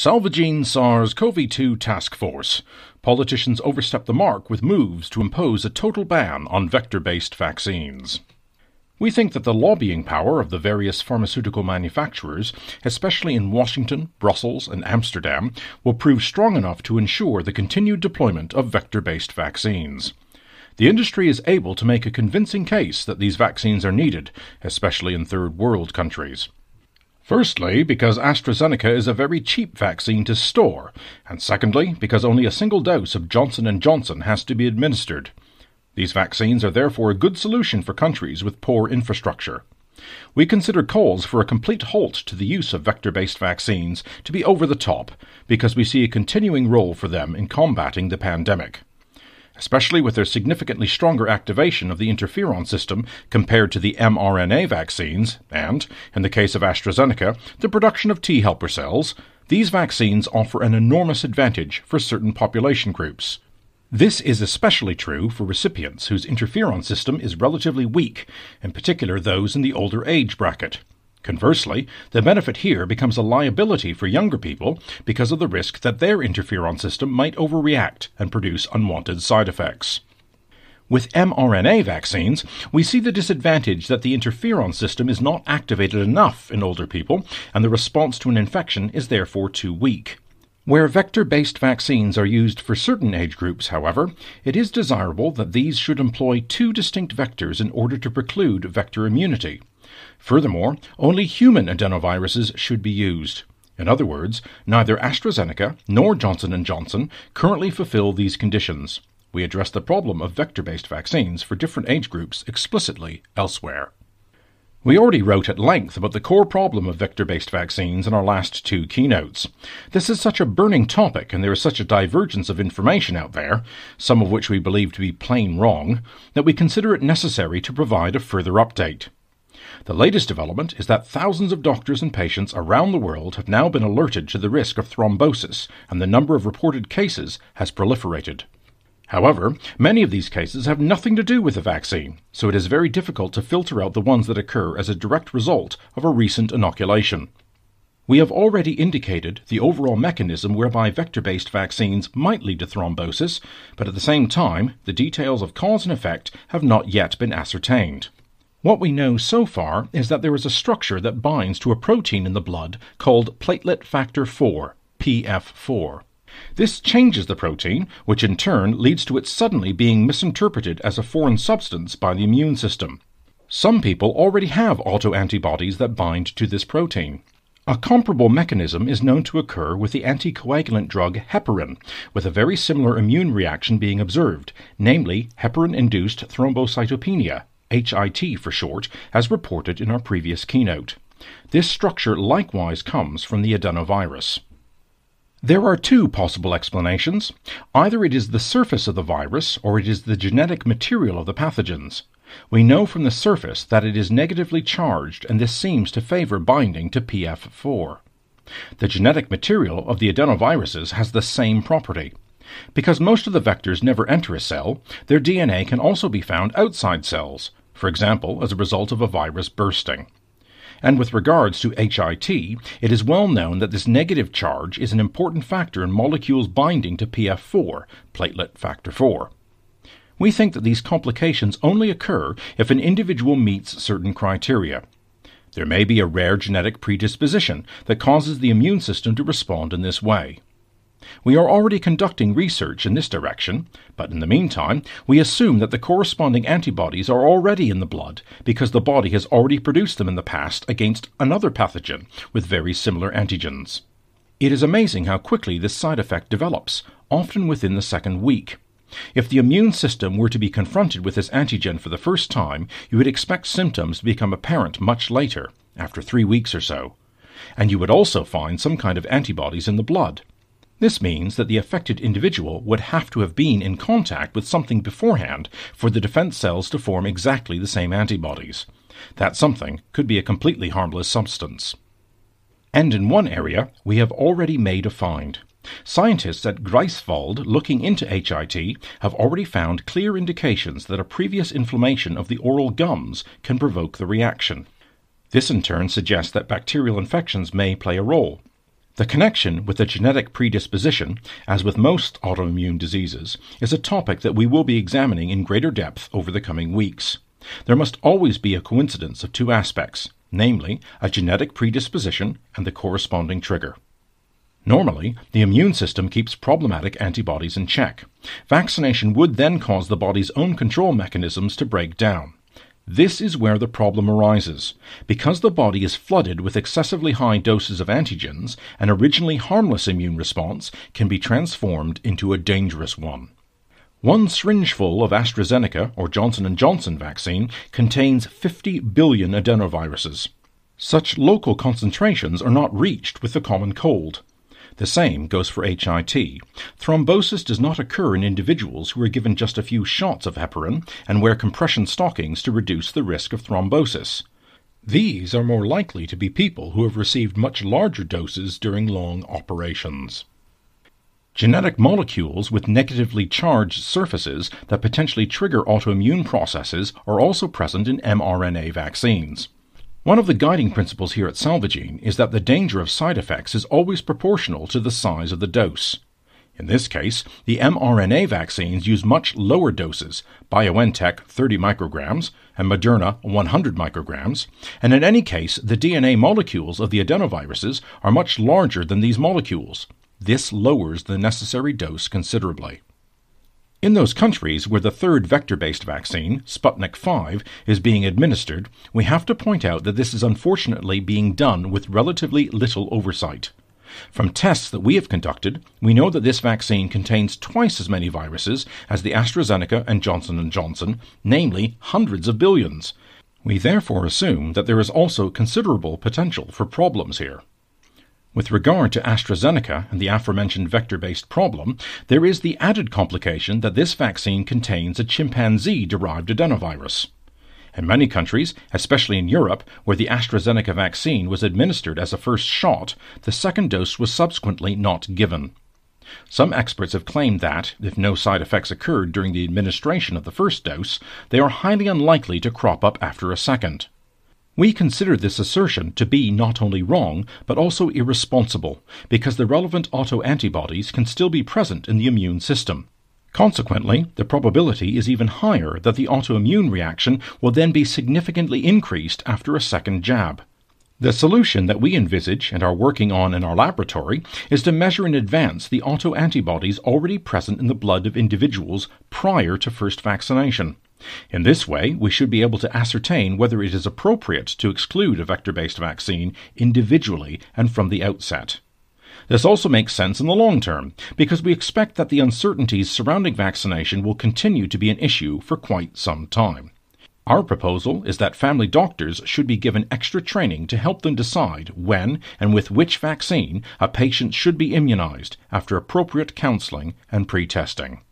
Salvaging SARS-CoV-2 Task Force. Politicians overstep the mark with moves to impose a total ban on vector-based vaccines. We think that the lobbying power of the various pharmaceutical manufacturers, especially in Washington, Brussels, and Amsterdam, will prove strong enough to ensure the continued deployment of vector-based vaccines. The industry is able to make a convincing case that these vaccines are needed, especially in third world countries. Firstly, because AstraZeneca is a very cheap vaccine to store, and secondly, because only a single dose of Johnson & Johnson has to be administered. These vaccines are therefore a good solution for countries with poor infrastructure. We consider calls for a complete halt to the use of vector-based vaccines to be over the top, because we see a continuing role for them in combating the pandemic, especially with their significantly stronger activation of the interferon system compared to the mRNA vaccines, and, in the case of AstraZeneca, the production of T helper cells. These vaccines offer an enormous advantage for certain population groups. This is especially true for recipients whose interferon system is relatively weak, in particular those in the older age bracket. Conversely, the benefit here becomes a liability for younger people because of the risk that their interferon system might overreact and produce unwanted side effects. With mRNA vaccines, we see the disadvantage that the interferon system is not activated enough in older people, and the response to an infection is therefore too weak. Where vector-based vaccines are used for certain age groups, however, it is desirable that these should employ two distinct vectors in order to preclude vector immunity. Furthermore, only human adenoviruses should be used. In other words, neither AstraZeneca nor Johnson & Johnson currently fulfill these conditions. We address the problem of vector-based vaccines for different age groups explicitly elsewhere. We already wrote at length about the core problem of vector-based vaccines in our last two keynotes. This is such a burning topic, and there is such a divergence of information out there, some of which we believe to be plain wrong, that we consider it necessary to provide a further update. The latest development is that thousands of doctors and patients around the world have now been alerted to the risk of thrombosis, and the number of reported cases has proliferated. However, many of these cases have nothing to do with the vaccine, so it is very difficult to filter out the ones that occur as a direct result of a recent inoculation. We have already indicated the overall mechanism whereby vector-based vaccines might lead to thrombosis, but at the same time, the details of cause and effect have not yet been ascertained. What we know so far is that there is a structure that binds to a protein in the blood called platelet factor 4, PF4. This changes the protein, which in turn leads to it suddenly being misinterpreted as a foreign substance by the immune system. Some people already have autoantibodies that bind to this protein. A comparable mechanism is known to occur with the anticoagulant drug heparin, with a very similar immune reaction being observed, namely heparin-induced thrombocytopenia, HIT for short, as reported in our previous keynote. This structure likewise comes from the adenovirus. There are two possible explanations. Either it is the surface of the virus, or it is the genetic material of the pathogens. We know from the surface that it is negatively charged, and this seems to favor binding to PF4. The genetic material of the adenoviruses has the same property. Because most of the vectors never enter a cell, their DNA can also be found outside cells, for example, as a result of a virus bursting. And with regards to HIT, it is well known that this negative charge is an important factor in molecules binding to PF4, platelet factor 4. We think that these complications only occur if an individual meets certain criteria. There may be a rare genetic predisposition that causes the immune system to respond in this way. We are already conducting research in this direction, but in the meantime, we assume that the corresponding antibodies are already in the blood because the body has already produced them in the past against another pathogen with very similar antigens. It is amazing how quickly this side effect develops, often within the second week. If the immune system were to be confronted with this antigen for the first time, you would expect symptoms to become apparent much later, after 3 weeks or so. And you would also find some kind of antibodies in the blood. This means that the affected individual would have to have been in contact with something beforehand for the defense cells to form exactly the same antibodies. That something could be a completely harmless substance. And in one area, we have already made a find. Scientists at Greifswald looking into HIT have already found clear indications that a previous inflammation of the oral gums can provoke the reaction. This in turn suggests that bacterial infections may play a role. The connection with a genetic predisposition, as with most autoimmune diseases, is a topic that we will be examining in greater depth over the coming weeks. There must always be a coincidence of two aspects, namely, a genetic predisposition and the corresponding trigger. Normally, the immune system keeps problematic antibodies in check. Vaccination would then cause the body's own control mechanisms to break down. This is where the problem arises. Because the body is flooded with excessively high doses of antigens, an originally harmless immune response can be transformed into a dangerous one. One syringeful of AstraZeneca or Johnson & Johnson vaccine contains 50 billion adenoviruses. Such local concentrations are not reached with the common cold. The same goes for HIT. Thrombosis does not occur in individuals who are given just a few shots of heparin and wear compression stockings to reduce the risk of thrombosis. These are more likely to be people who have received much larger doses during long operations. Genetic molecules with negatively charged surfaces that potentially trigger autoimmune processes are also present in mRNA vaccines. One of the guiding principles here at Salvagene is that the danger of side effects is always proportional to the size of the dose. In this case, the mRNA vaccines use much lower doses, BioNTech 30 micrograms and Moderna 100 micrograms, and in any case, the DNA molecules of the adenoviruses are much larger than these molecules. This lowers the necessary dose considerably. In those countries where the third vector-based vaccine, Sputnik V, is being administered, we have to point out that this is unfortunately being done with relatively little oversight. From tests that we have conducted, we know that this vaccine contains twice as many viruses as the AstraZeneca and Johnson & Johnson, namely hundreds of billions. We therefore assume that there is also considerable potential for problems here. With regard to AstraZeneca and the aforementioned vector-based problem, there is the added complication that this vaccine contains a chimpanzee-derived adenovirus. In many countries, especially in Europe, where the AstraZeneca vaccine was administered as a first shot, the second dose was subsequently not given. Some experts have claimed that, if no side effects occurred during the administration of the first dose, they are highly unlikely to crop up after a second. We consider this assertion to be not only wrong, but also irresponsible, because the relevant autoantibodies can still be present in the immune system. Consequently, the probability is even higher that the autoimmune reaction will then be significantly increased after a second jab. The solution that we envisage and are working on in our laboratory is to measure in advance the autoantibodies already present in the blood of individuals prior to first vaccination. In this way, we should be able to ascertain whether it is appropriate to exclude a vector-based vaccine individually and from the outset. This also makes sense in the long term, because we expect that the uncertainties surrounding vaccination will continue to be an issue for quite some time. Our proposal is that family doctors should be given extra training to help them decide when and with which vaccine a patient should be immunized after appropriate counseling and pre-testing.